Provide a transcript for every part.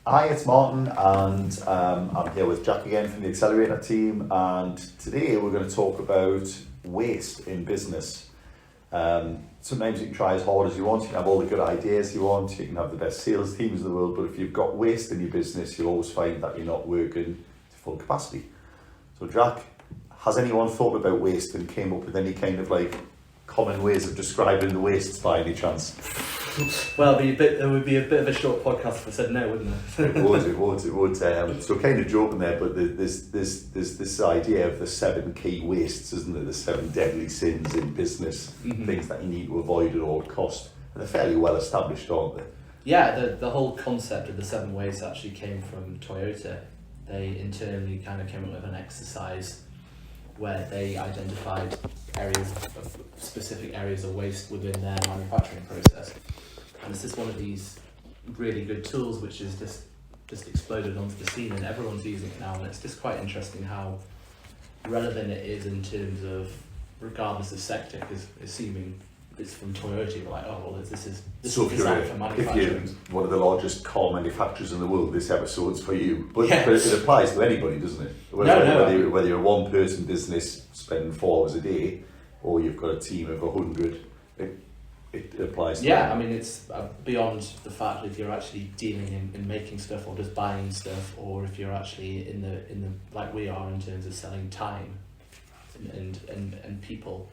Hi, it's Martin, and I'm here with Jack again from the Accelerator team, and today we're going to talk about waste in business. Sometimes you can try as hard as you want, you can have all the good ideas you want, you can have the best sales teams in the world, but if you've got waste in your business, you'll always find that you're not working to full capacity. So Jack, has anyone thought about waste and came up with any kind of common ways of describing the wastes by any chance? Well, there would be a bit of a short podcast if I said no, wouldn't there? It would. So kind of joking there, but there's this idea of the 7 key wastes, isn't there? The 7 deadly sins in business, things that you need to avoid at all cost. And they're fairly well established, aren't they? Yeah, the whole concept of the 7 ways actually came from Toyota. They internally kind of came up with an exercise where they identified specific areas of waste within their manufacturing process. And this is one of these really good tools which is just exploded onto the scene, and everyone's using it now, and it's just quite interesting how relevant it is in terms of, regardless of sector, because assuming it's from Toyota, you're like, oh well, this is designed for manufacturing. If you're one of the largest car manufacturers in the world, this episode's for you. But it applies to anybody, doesn't it? Whether you're a one-person business spending 4 hours a day, or you've got a team of 100, it applies to I mean, it's beyond the fact that if you're actually dealing in making stuff or just buying stuff, or if you're actually in the like we are in terms of selling time and people,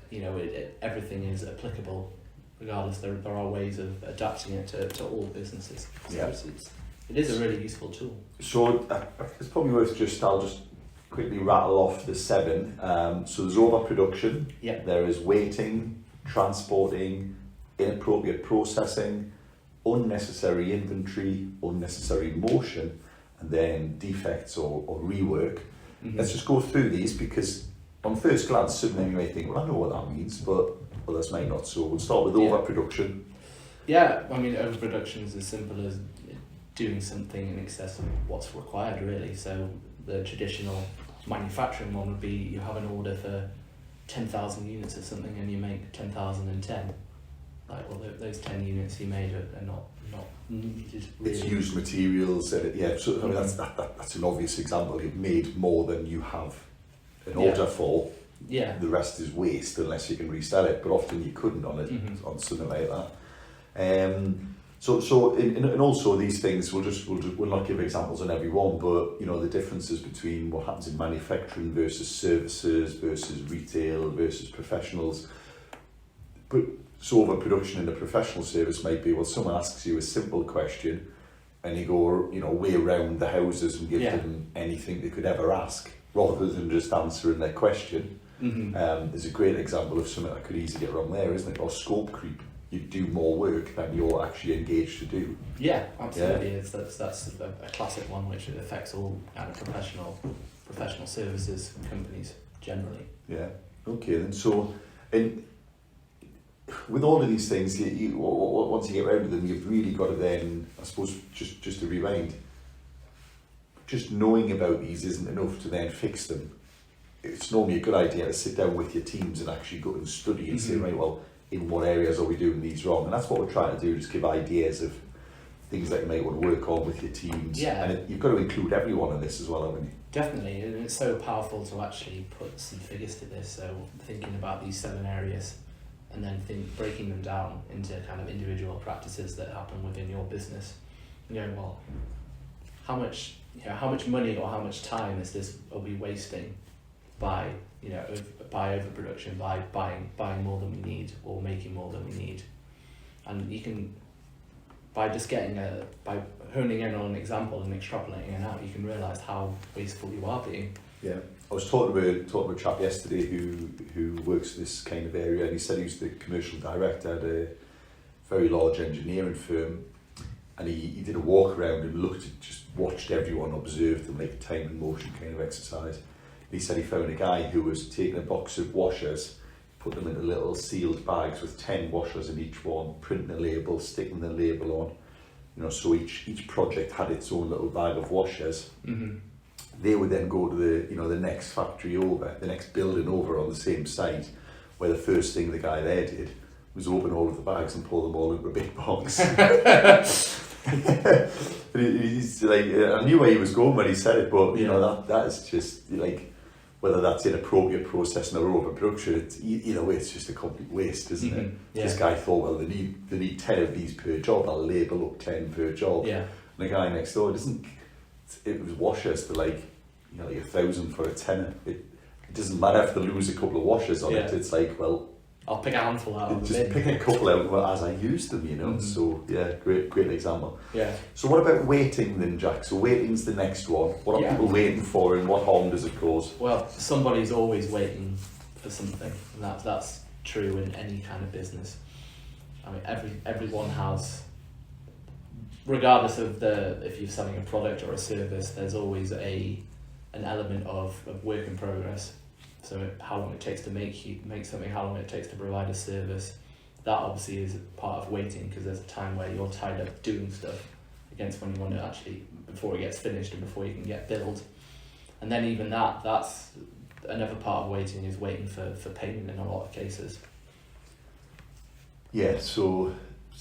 you know, everything is applicable regardless. There are ways of adapting it to all businesses. So it is a really useful tool. So it's probably worth I'll just quickly rattle off the 7. So there's overproduction, there is waiting, transporting, inappropriate processing, unnecessary inventory, unnecessary motion, and then defects or rework. Let's just go through these, because on first glance suddenly you may think, well, I know what that means, but others might not. So we'll start with overproduction. Yeah, I mean, overproduction is as simple as doing something in excess of what's required, really. So the traditional manufacturing one would be you have an order for 10,000 units of something and you make 10,010. Like, well, those 10 units you made are not needed. Really. It's used materials, so I mean, that's an obvious example. You've made more than you have an order for. Yeah. The rest is waste unless you can resell it, but often you couldn't on on something like that. And also these things we'll not give examples on every one, but you know the differences between what happens in manufacturing versus services versus retail versus professionals. But so overproduction in a professional service might be, well, someone asks you a simple question and you go, you know, way around the houses and give them anything they could ever ask rather than just answering their question. There's a great example of something that could easily get wrong there, isn't it? Or scope creep. You do more work than you're actually engaged to do. Yeah, absolutely. Yeah. That's a classic one which affects all kind of professional services companies generally. Yeah. Okay. Then and with all of these things, you once you get around to them, you've really got to then, I suppose, just to rewind. Just knowing about these isn't enough to then fix them. It's normally a good idea to sit down with your teams and actually go and study and say, right, well, in what areas are we doing these wrong? And that's what we're trying to do, just give ideas of things that you might want to work on with your teams. Yeah. And you've got to include everyone in this as well, haven't you? Definitely, and it's so powerful to actually put some figures to this. So thinking about these 7 areas and then breaking them down into kind of individual practices that happen within your business. You know, well, how much money or how much time are we wasting by overproduction, by buying more than we need or making more than we need. And you can, by honing in on an example and extrapolating it out, you can realise how wasteful you are being. Yeah, I was talking to a chap yesterday who works in this kind of area, and he said he was the commercial director at a very large engineering firm, and he did a walk around and watched everyone, observed them, like a time and motion kind of exercise. He said he found a guy who was taking a box of washers, put them into little sealed bags with 10 washers in each one, printing a label, sticking the label on. You know, so each project had its own little bag of washers. They would then go to the next factory over, the next building over on the same site, where the first thing the guy there did was open all of the bags and pull them all into a big box. But he's like, I knew where he was going when he said it, but you know that is just like, whether that's inappropriate processing or overproduction, it's either way, it's just a complete waste, isn't it? This guy thought, well, they need 10 of these per job. I'll label up 10 per job. Yeah. And the guy next door it was washers for like 1,000 for a tenner. It doesn't matter if they lose a couple of washers on it. It's like, well, I'll pick a handful out of them. Just pick a couple out as I used them, you know. So yeah, great example. Yeah. So what about waiting then, Jack? So waiting's the next one. What are people waiting for, and what harm does it cause? Well, somebody's always waiting for something, and that's true in any kind of business. I mean, everyone has, regardless of if you're selling a product or a service, there's always an element of work in progress. So how long it takes to make something, how long it takes to provide a service, that obviously is part of waiting, because there's a time where you're tied up doing stuff against when you want to actually, before it gets finished and before you can get billed. And then even that's another part of waiting, is waiting for payment in a lot of cases. Yeah, so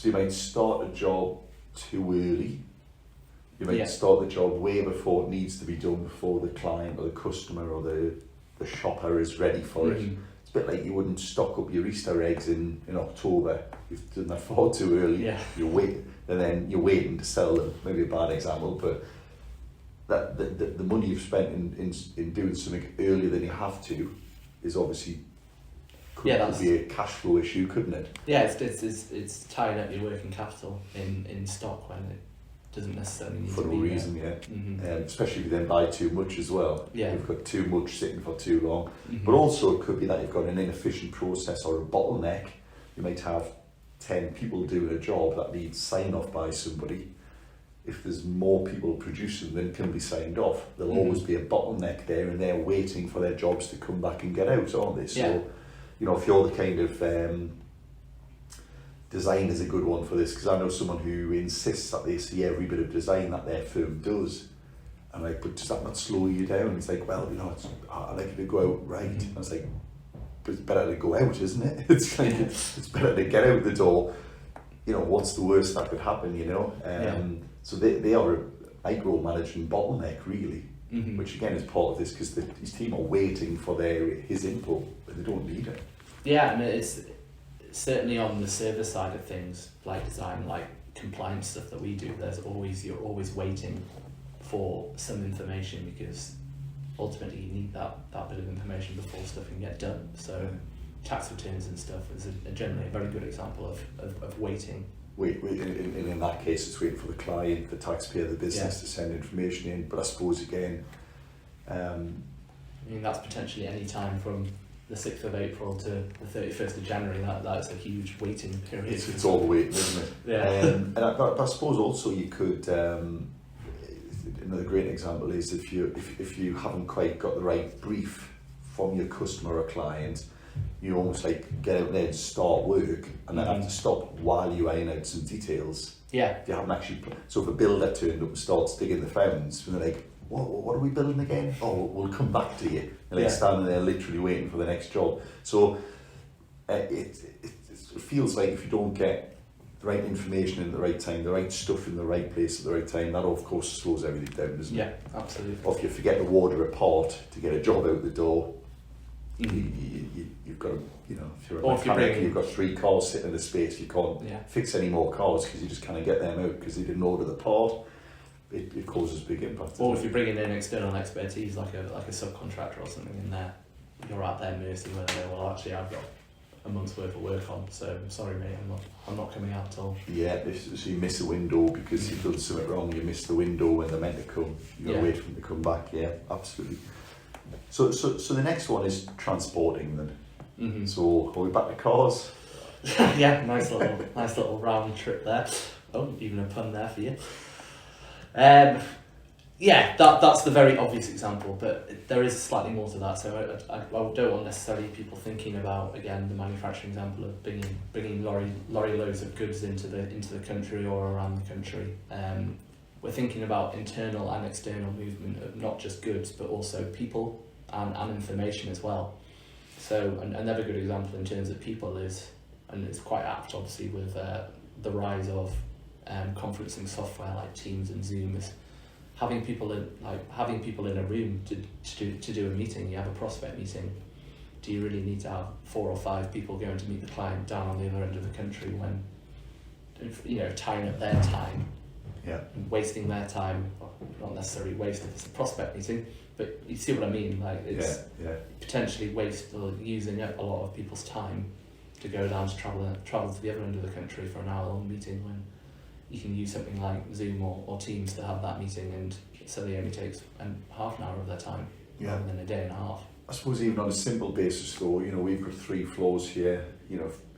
you might start a job too early. You might start the job way before it needs to be done, before the client or the customer or the shopper is ready for it. It's a bit like you wouldn't stock up your Easter eggs in October. You've done that far too early. Yeah. You're waiting to sell them. Maybe a bad example, but that the money you've spent in doing something earlier than you have to is obviously could be a cash flow issue, couldn't it? Yeah, it's tying up your working capital in stock when it doesn't necessarily need for to no be reason, there. Especially if you then buy too much as well. Yeah. You've got too much sitting for too long. But also it could be that you've got an inefficient process or a bottleneck. You might have 10 people doing a job that needs sign off by somebody. If there's more people producing than can be signed off, there'll always be a bottleneck there, and they're waiting for their jobs to come back and get out, aren't they? So, if you're the kind of design is a good one for this, because I know someone who insists that they see every bit of design that their firm does, and like, but does that not slow you down? It's like, well, I like it to go out right. And I was like, but it's better to go out, isn't it? It's like, it's better to get out the door. What's the worst that could happen? So they are a micromanaging bottleneck, really, which again is part of this, because his team are waiting for his input, but they don't need it. Yeah, and it's certainly on the service side of things, like design, like compliance stuff that we do, you're always waiting for some information, because ultimately you need that bit of information before stuff can get done. So tax returns and stuff is generally a very good example of waiting. In that case, it's waiting for the client, the taxpayer, the business to send information in. But I suppose again, that's potentially any time from the 6th of April to the 31st of January. That's a huge waiting period. It's all the waiting, isn't it? Yeah. And I suppose also you could. Another great example is if you haven't quite got the right brief from your customer or client, you almost like get out there and start work, and then have to stop while you iron out some details. Yeah. If you haven't actually. So if a builder turned up and starts digging the founds, and they're like, what are we building again? Oh, we'll come back to you. And standing there literally waiting for the next job. So it feels like if you don't get the right information in the right time, the right stuff in the right place at the right time, that of course slows everything down, doesn't it? Yeah, absolutely. Or if you forget to order a part to get a job out the door, you've got to, if you're a mechanic, you've got 3 cars sitting in the space, you can't fix any more cars because you just can't get them out because you didn't order the part. It causes big impact. Or if you're bringing in external expertise, like a subcontractor or something in there, you're at their mercy whether they will actually, I've got a month's worth of work on, so sorry mate, I'm not coming out at all. Yeah, so you miss a window because you've done something wrong, you miss the window when they're meant to come, you've got to wait for them to come back. Yeah, absolutely. So the next one is transporting then. So are we back to cars? Yeah, nice little round trip there. Oh, even a pun there for you. That's the very obvious example, but there is slightly more to that. So I don't want necessarily people thinking about, again, the manufacturing example of bringing lorry loads of goods into the country or around the country. We're thinking about internal and external movement of not just goods, but also people and information as well. So another good example in terms of people is, and it's quite apt obviously with the rise of conferencing software like Teams and Zoom is having people in a room to do a meeting. You have a prospect meeting. Do you really need to have 4 or 5 people going to meet the client down on the other end of the country when, tying up their time, wasting their time, well, not necessarily waste if it's a prospect meeting, but you see what I mean, like it's potentially waste or using up a lot of people's time to go down to travel to the other end of the country for an hour-long meeting when you can use something like Zoom or Teams to have that meeting, and so they only takes half an hour of their time rather than a day and a half. I suppose even on a simple basis though, we've got 3 floors here.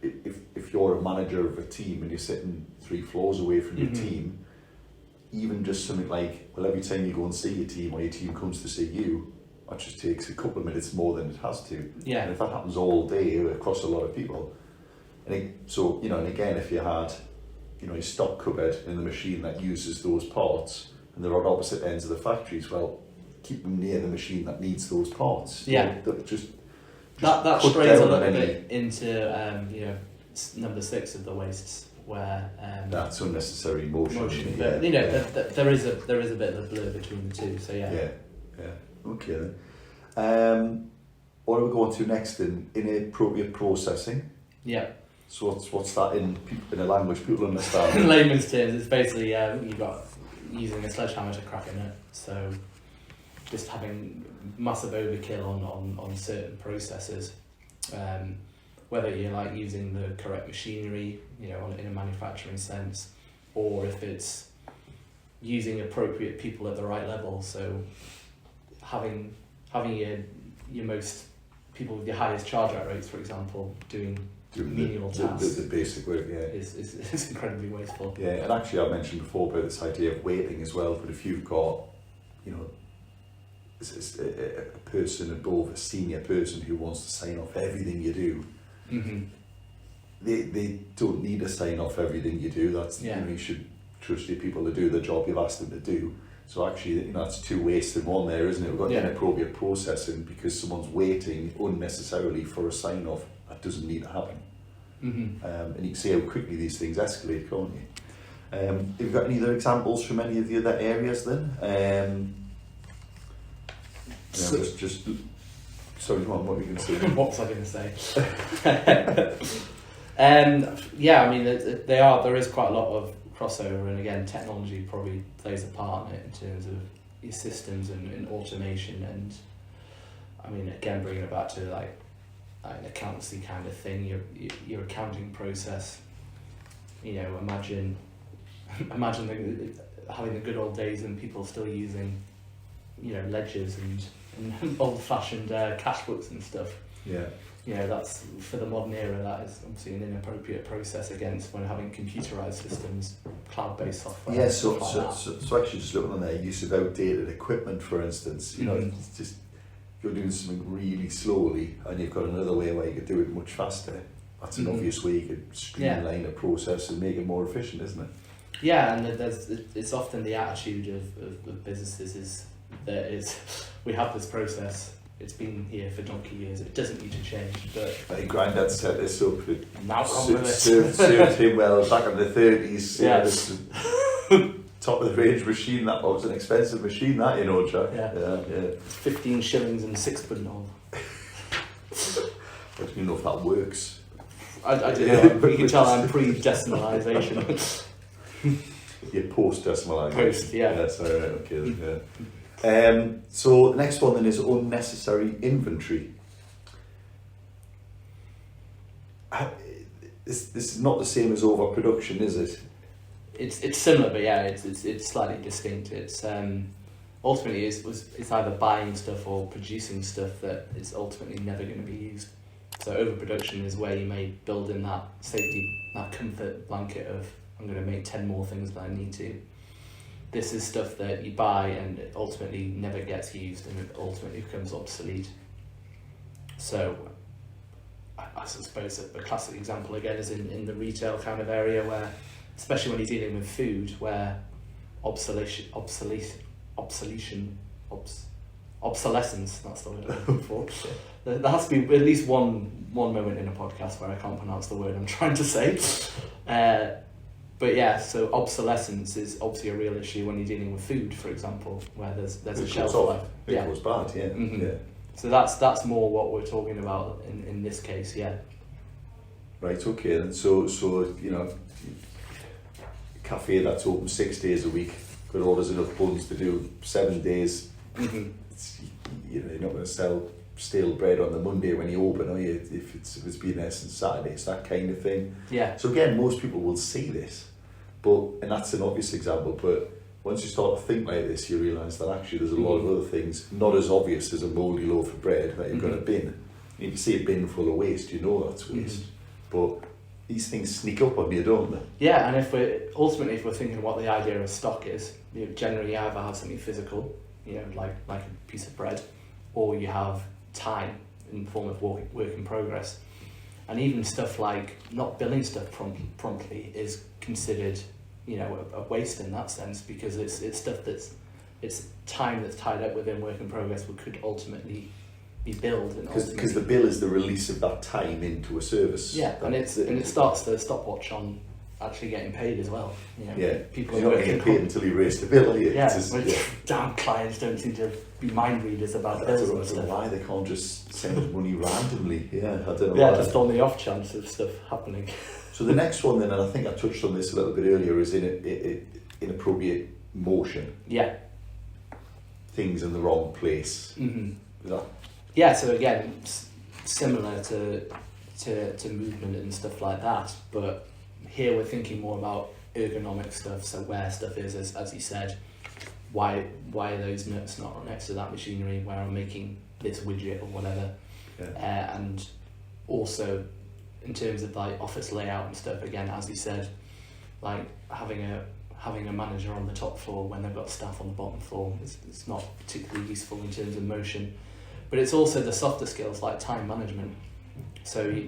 If you're a manager of a team and you're sitting 3 floors away from your team, even just something like, well, every time you go and see your team or your team comes to see you, that just takes a couple of minutes more than it has to. Yeah. And if that happens all day across a lot of people, and again, if you had, your stock cupboard in the machine that uses those parts, and they're on opposite ends of the factories, well, keep them near the machine that needs those parts. Yeah. Just that strays a little bit into number 6 of the wastes, where that's unnecessary motion. But there is a bit of a blur between the two. So yeah. Okay then. What are we going to next? Inappropriate processing. Yeah. So what's that in a language people understand? In layman's terms, it's basically you've got using a sledgehammer to crack a nut. So just having massive overkill on certain processes. Whether you're like using the correct machinery, in a manufacturing sense, or if it's using appropriate people at the right level. So having your most people with your highest charge out rates, for example, doing menial tasks. The basic work, is incredibly wasteful. Yeah, and actually I mentioned before about this idea of waiting as well. But if you've got, a person above, a senior person who wants to sign off everything you do. They don't need to sign off everything you do. That's you should trust your people to do the job you've asked them to do. So actually, that's 2 wastes in one there, isn't it? We've got inappropriate processing because someone's waiting unnecessarily for a sign off that doesn't need to happen. And you can see how quickly these things escalate, can't you? Have you got any other examples from any of the other areas then? Sorry, what were you going to say? What was I going to say? There is quite a lot of crossover, and again, technology probably plays a part in it in terms of your systems and automation, and I mean, again, bringing it back to like an accountancy kind of thing, your accounting process. Imagine having the good old days and people still using, ledgers and old-fashioned cash books and stuff. That's for the modern era. That is obviously an inappropriate process against when having computerized systems, cloud-based software. So actually, just looking on their use of outdated equipment, for instance, it's just you're doing something really slowly, and you've got another way where you could do it much faster. That's an obvious way you could streamline a process and make it more efficient, isn't it? Yeah, and it's often the attitude of businesses is that we have this process, it's been here for donkey years, it doesn't need to change. But my granddad set this up. Now served him well back in the 30s. This top of the range machine. That was an expensive machine, that, Jack. Yeah. 15 shillings and 6 quid. I don't even know if that works. I don't know. You can tell I'm pre-decimalisation. You're post-decimalisation. Post, yeah. Sorry, okay. Yeah. So the next one then is unnecessary inventory. This is not the same as overproduction, is it? It's similar, but it's slightly distinct. It's ultimately it's either buying stuff or producing stuff that is ultimately never going to be used. So overproduction is where you may build in that safety, that comfort blanket of I'm going to make 10 more things than I need to. This is stuff that you buy and it ultimately never gets used and it ultimately becomes obsolete. So I suppose a classic example again is in the retail kind of area where, especially when you're dealing with food, where obsolescence, that's the word I'm looking for. There has to be at least one moment in a podcast where I can't pronounce the word I'm trying to say. But yeah, so obsolescence is obviously a real issue when you're dealing with food, for example, where there's a shelf life. It goes bad, yeah. Yeah. So that's more what we're talking about in this case, yeah. Right, okay, and so you know, cafe that's open 6 days a week, but orders enough buns to do 7 days. It's, you know, you're not going to sell stale bread on the Monday when you open, are you? If it's been there since Saturday, it's that kind of thing. Yeah. So again, most people will see this, and that's an obvious example. But once you start to think like this, you realise that actually there's a lot of other things not as obvious as a mouldy loaf of bread that you've got a bin. And if you see a bin full of waste, you know that's waste. But these things sneak up on you, don't they? Yeah, and if we're thinking what the idea of stock is, you know, generally you either have something physical, you know, like a piece of bread, or you have time in the form of work in progress. And even stuff like not billing stuff promptly is considered, you know, a waste in that sense, because it's stuff it's time that's tied up within work in progress, but could ultimately be billed. Because the bill is the release of that time into a service. Yeah, and it starts the stopwatch on actually getting paid as well. You know, yeah, people you're not getting paid until you raise the bill, are you? Yeah, damn clients don't seem to be mind readers about bills and stuff. Why they can't just send money randomly? Yeah, I don't know. Yeah, just on the off chance of stuff happening. So the next one then, and I think I touched on this a little bit earlier, is inappropriate motion. Yeah. Things in the wrong place. Yeah, so again, similar to movement and stuff like that, but here we're thinking more about ergonomic stuff, so where stuff is, as you said, why are those nuts not next to that machinery where I'm making this widget or whatever. And also in terms of like office layout and stuff, again, as you said, like having a manager on the top floor when they've got staff on the bottom floor it's not particularly useful in terms of motion. But it's also the softer skills like time management. So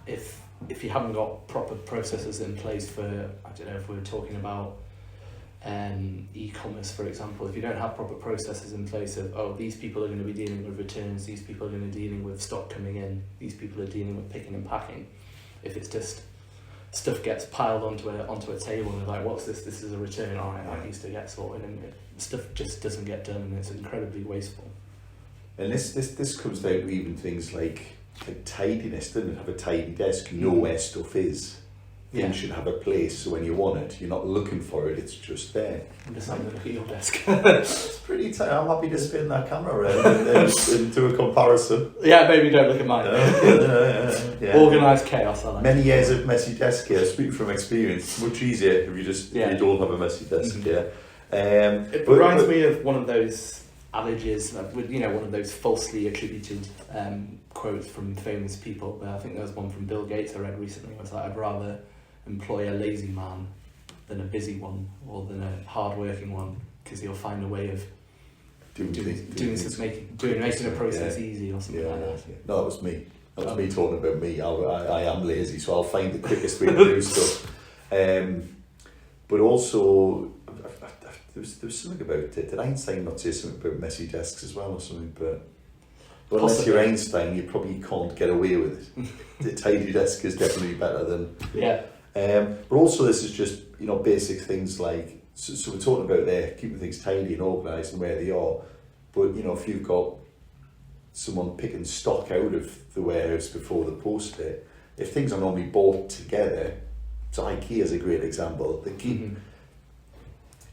if you haven't got proper processes in place for, I don't know if we're talking about e-commerce, for example, if you don't have proper processes in place of, these people are going to be dealing with returns, these people are going to be dealing with stock coming in, these people are dealing with picking and packing. If it's just stuff gets piled onto a table and they're like, what's this? This is a return. All right, that used to get sorted, and stuff just doesn't get done, and it's incredibly wasteful. And this comes down to even things like tidiness, doesn't it? Have a tidy desk, know where stuff is. Things should have a place, so when you want it, you're not looking for it, it's just there. I'm just having a look at your desk. It's pretty tight. I'm happy to spin that camera around and do a comparison. Yeah, maybe don't look at mine. Yeah. Organised chaos, I like. Many years of messy desk here, speaking from experience, it's much easier if you don't have a messy desk here. It reminds me of one of those adages, one of those falsely attributed quotes from famous people. I think there was one from Bill Gates I read recently. It was like, I'd rather employ a lazy man than a busy one, or than a hard-working one, because he'll find a way of making a process easy or something like that. Yeah. No, that was me. That was me talking about me. I am lazy, so I'll find the quickest way to do stuff. But also, there was something about it. Did Einstein not say something about messy desks as well or something? But unless you're Einstein, you probably can't get away with it. The tidy desk is definitely better than... Yeah. But also this is just, basic things like, so we're talking about there, keeping things tidy and organised and where they are. But, if you've got someone picking stock out of the warehouse before they post it, if things are normally bought together, so IKEA is a great example, they keep...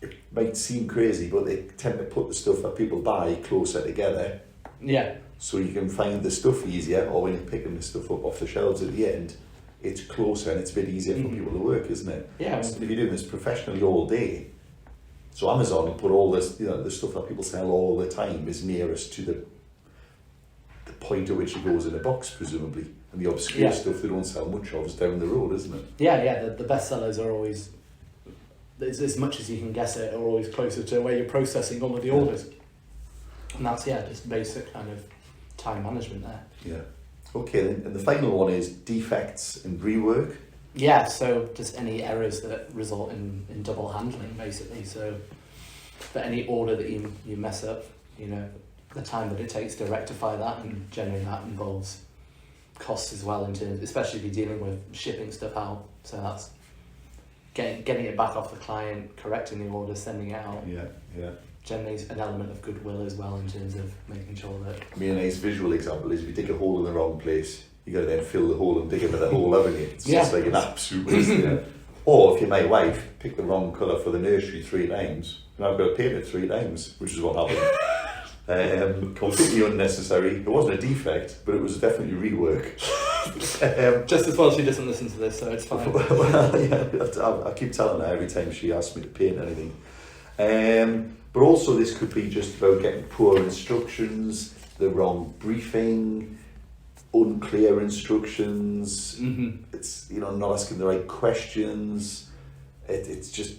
It might seem crazy, but they tend to put the stuff that people buy closer together. Yeah. So you can find the stuff easier, or when you're picking the stuff up off the shelves at the end, it's closer and it's a bit easier for people to work, isn't it? Yeah. So if you're doing this professionally all day, so Amazon will put all this, the stuff that people sell all the time is nearest to the point at which it goes in a box, presumably. And the obscure stuff they don't sell much of is down the road, isn't it? Yeah. The best sellers are always, as much as you can guess it, are always closer to where you're processing all of the orders. And that's, just basic kind of time management there. Yeah. Okay, and the final one is defects and rework. Yeah, so just any errors that result in double handling, basically. So for any order that you mess up, the time that it takes to rectify that, and generally that involves costs as well, in terms, especially if you're dealing with shipping stuff out. So getting it back off the client, correcting the order, sending it out. Yeah. Generally, an element of goodwill as well in terms of making sure that. I mean, a nice visual example is if you dig a hole in the wrong place, you got to then fill the hole and dig another hole, haven't you? It's just like an absolute waste. Or if you're my wife, pick the wrong colour for the nursery 3 times, and I've got to paint it 3 times, which is what happened. Completely unnecessary. It wasn't a defect, but it was definitely rework. Just as well she doesn't listen to this, so it's fine. Well, yeah, I keep telling her every time she asks me to paint anything. But also this could be just about getting poor instructions, the wrong briefing, unclear instructions. It's not asking the right questions. It's just,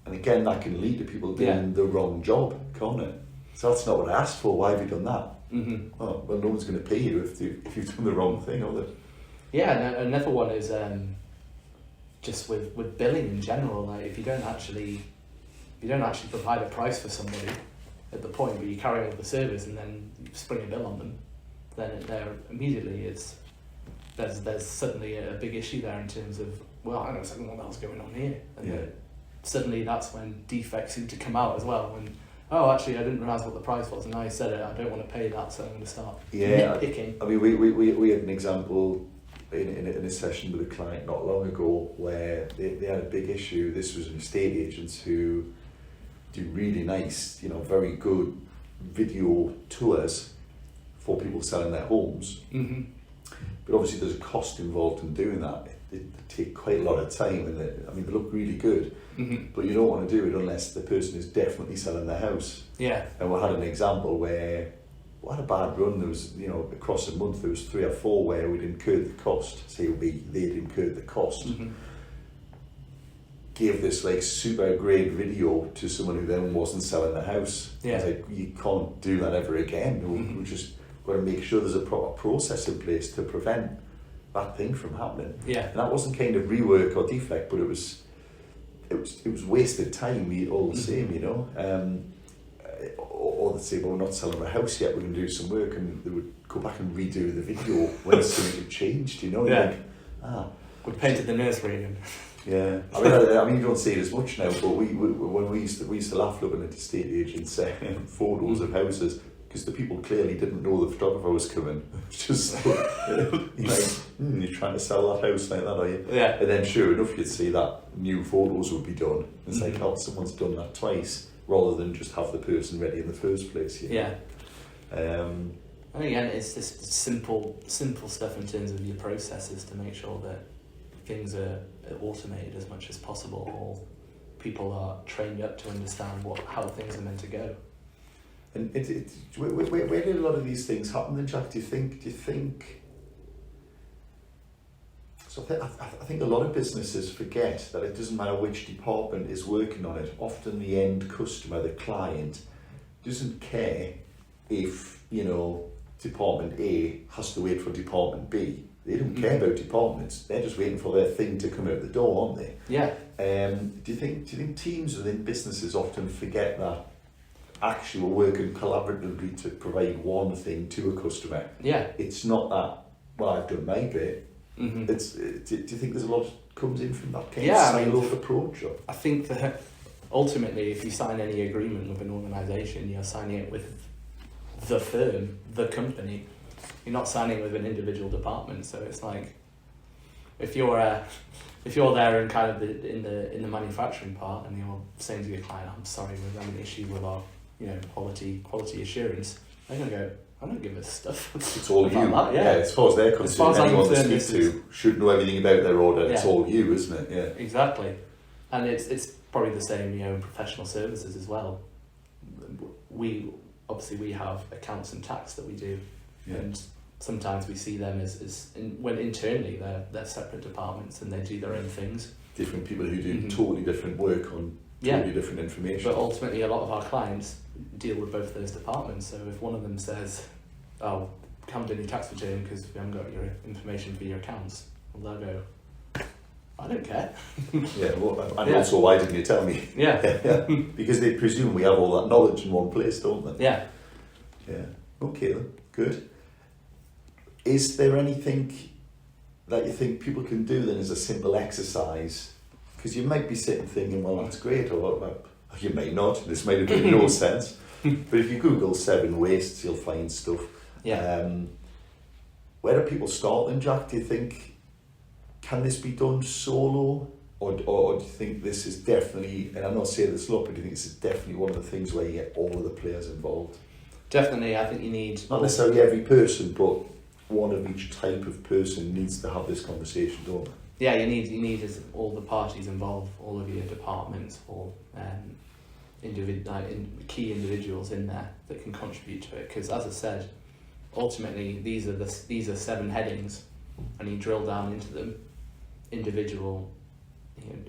and again that can lead to people doing the wrong job, can't it? So that's not what I asked for. Why have you done that? Oh, well, no one's going to pay you if you've done the wrong thing, are they? Yeah, and another one is just with billing in general. Like if you don't actually provide a price for somebody at the point where you carry over the service and then you spring a bill on them, then there's suddenly a big issue there in terms of, well, I know exactly what else going on here, and suddenly that's when defects seem to come out as well. When actually I didn't realise what the price was, and now I said it, I don't want to pay that, so I'm going to start nitpicking. I mean, we had an example in a session with a client not long ago where they had a big issue. This was an estate agent who do really nice, very good video tours for people selling their homes. But obviously there's a cost involved in doing that. It take quite a lot of time, and they look really good, but you don't want to do it unless the person is definitely selling their house. And we had an example where we had a bad run. There was, across a month there was 3 or 4 where we'd incurred the cost. They'd incurred the cost. Gave this like super great video to someone who then wasn't selling the house. I was like, you can't do that ever again. We just got to make sure there's a proper process in place to prevent that thing from happening. And that wasn't kind of rework or defect, but it was wasted time all the same, or they'd say, well, we're not selling the house yet, we're going to do some work, and they would go back and redo the video when something had changed, Like, we painted the nursery again. I mean, you don't see it as much now, but when we used to laugh looking at estate agents photos of houses, because the people clearly didn't know the photographer was coming. It's just you're trying to sell that house like that, are you? And then sure enough, you'd see that new photos would be done. It's like, someone's done that twice, rather than just have the person ready in the first place. And again, it's just simple stuff in terms of your processes to make sure that things are automated as much as possible, or people are trained up to understand how things are meant to go. And where did a lot of these things happen then, Jack? Do you think? So I think a lot of businesses forget that it doesn't matter which department is working on it. Often the end customer, the client, doesn't care if department A has to wait for department B. They don't care about departments. They're just waiting for their thing to come out the door, aren't they? Do you think teams within businesses often forget that actually we're working collaboratively to provide one thing to a customer? It's not that, well, I've done my bit. It's do you think there's a lot comes in from that kind of siloed approach? Or? I think that ultimately, if you sign any agreement with an organisation, you're signing it with the firm, the company. You're not signing with an individual department. So it's like, if you're there in kind of in the manufacturing part, and you're saying to your client, I'm sorry, we're having an issue with our quality assurance, they're going to go, I don't give a stuff. It's all you. As far as they're concerned, anyone they speak to should know everything about their order. It's all you, isn't it? Exactly. And it's probably the same, in professional services as well. We have accounts and tax that we do, and sometimes we see them when internally they're separate departments and they do their own things. Different people who do totally different work on totally different information. But ultimately, a lot of our clients deal with both those departments. So if one of them says, "Oh, come do your tax return because we haven't got your information for your accounts," well, they'll go, "I don't care." Also, why didn't you tell me? Because they presume we have all that knowledge in one place, don't they? Okay then, good. Is there anything that you think people can do then as a simple exercise? Because you might be sitting thinking, well, that's great, or you may not. This might have made no sense. But if you Google 7 wastes, you'll find stuff. Yeah. Where do people start then, Jack? Do you think, can this be done solo? Or do you think this is definitely, and I'm not saying this lot, but do you think this is definitely one of the things where you get all of the players involved? Definitely, I think you need... Not necessarily every person, but one of each type of person needs to have this conversation, don't they? Yeah, you need all the parties involved, all of your departments, or key individuals in there that can contribute to it. Because as I said, ultimately these are 7 headings, and you drill down into them, individual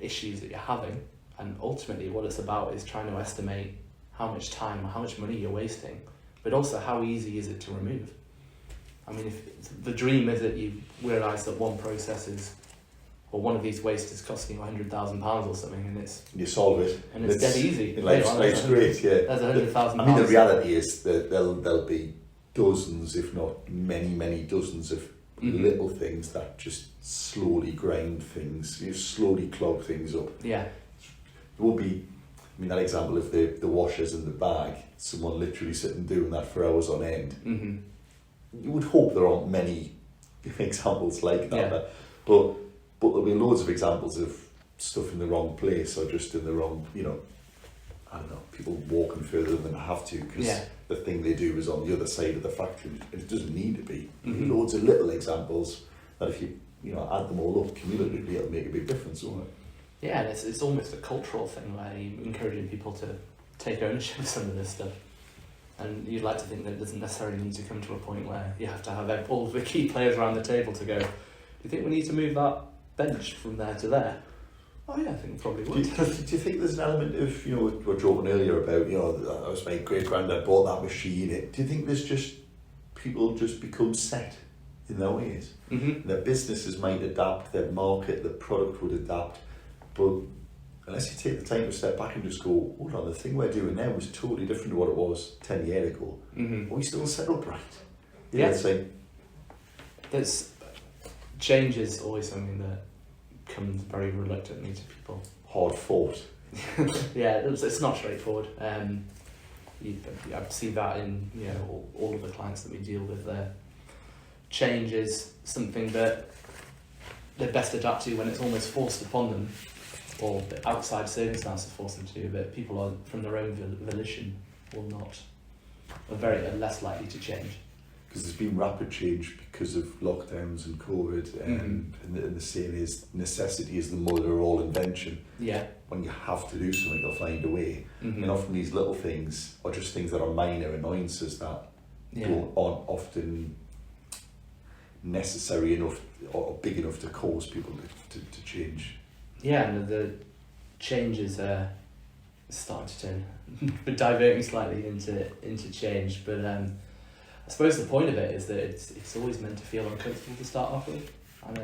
issues that you're having, and ultimately what it's about is trying to estimate how much time or how much money you're wasting, but also how easy is it to remove. I mean, if the dream is that you realise that one process is, or one of these wastes is costing you £100,000 or something, and you solve it, and it's dead easy. Life's great, yeah. There's £100,000. I mean, the reality is that there'll be dozens, if not many dozens of little things that just slowly grind things, slowly clog things up. Yeah. There will be, I mean, that example of the washers in the bag, someone literally sitting doing that for hours on end. Mm-hmm. You would hope there aren't many examples like that, Yeah. but there'll be loads of examples of stuff in the wrong place, or just in the wrong, I don't know, people walking further than they have to because the thing they do is on the other side of the factory, and it doesn't need to be. Mm-hmm. Loads of little examples that if you add them all up cumulatively, it'll make a big difference, won't it? Yeah, and it's almost a cultural thing where you're encouraging people to take ownership of some of this stuff. And you'd like to think that it doesn't necessarily need to come to a point where you have to have all the key players around the table to go, do you think we need to move that bench from there to there? Oh yeah, I think we probably would. Do you think there's an element of, we were joking earlier about, I was my great-granddad bought that machine. Do you think there's just, people just become set in their ways? Mm-hmm. Their businesses might adapt, their market, the product would adapt, but unless you take the time to step back and just go, hold on, the thing we're doing now is totally different to what it was 10 years ago. Mm-hmm. Are we still set up right? Yeah. It's like, there's change is always something that comes very reluctantly to people. hard fought. Yeah, it's not straightforward. I see that in all of the clients that we deal with. There, change is something that they're best adapt to when it's almost forced upon them, or the outside circumstances force them to. But people are from their own volition are less likely to change. Because there's been rapid change because of lockdowns and COVID, and the saying is necessity is the mother of all invention. Yeah. When you have to do something, you'll find a way. Mm-hmm. And often these little things are just things that are minor annoyances that aren't often necessary enough or big enough to cause people to change. Yeah, and the changes are starting to turn, but diverting slightly into change. But I suppose the point of it is that it's always meant to feel uncomfortable to start off with, and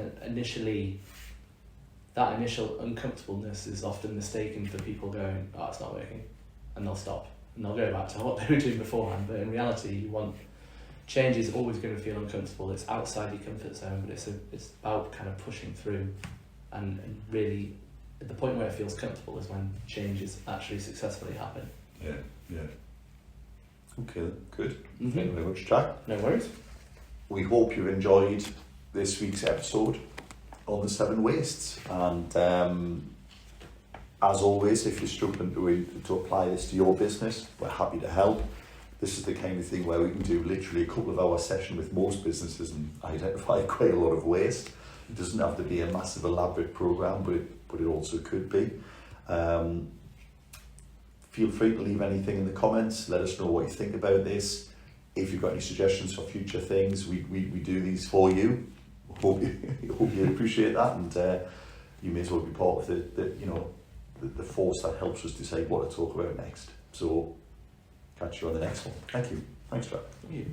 that initial uncomfortableness is often mistaken for people going, oh, it's not working, and they'll stop and they'll go back to what they were doing beforehand. But in reality, change is always going to feel uncomfortable. It's outside your comfort zone, but it's about kind of pushing through, and really at the point where it feels comfortable is when changes actually successfully happen. Yeah. Okay, good. Mm-hmm. Thank you very much, Jack. No worries. We hope you've enjoyed this week's episode on the 7 wastes, and as always, if you're struggling to apply this to your business, we're happy to help. This is the kind of thing where we can do literally a couple of hour session with most businesses and identify quite a lot of waste. It doesn't have to be a massive elaborate program, but it also could be. Feel free to leave anything in the comments. Let us know what you think about this. If you've got any suggestions for future things, we do these for you. Hope you appreciate that, and you may as well be part of the force that helps us decide what to talk about next. So catch you on the next one. Thank you. Thanks, Jack. Thank you.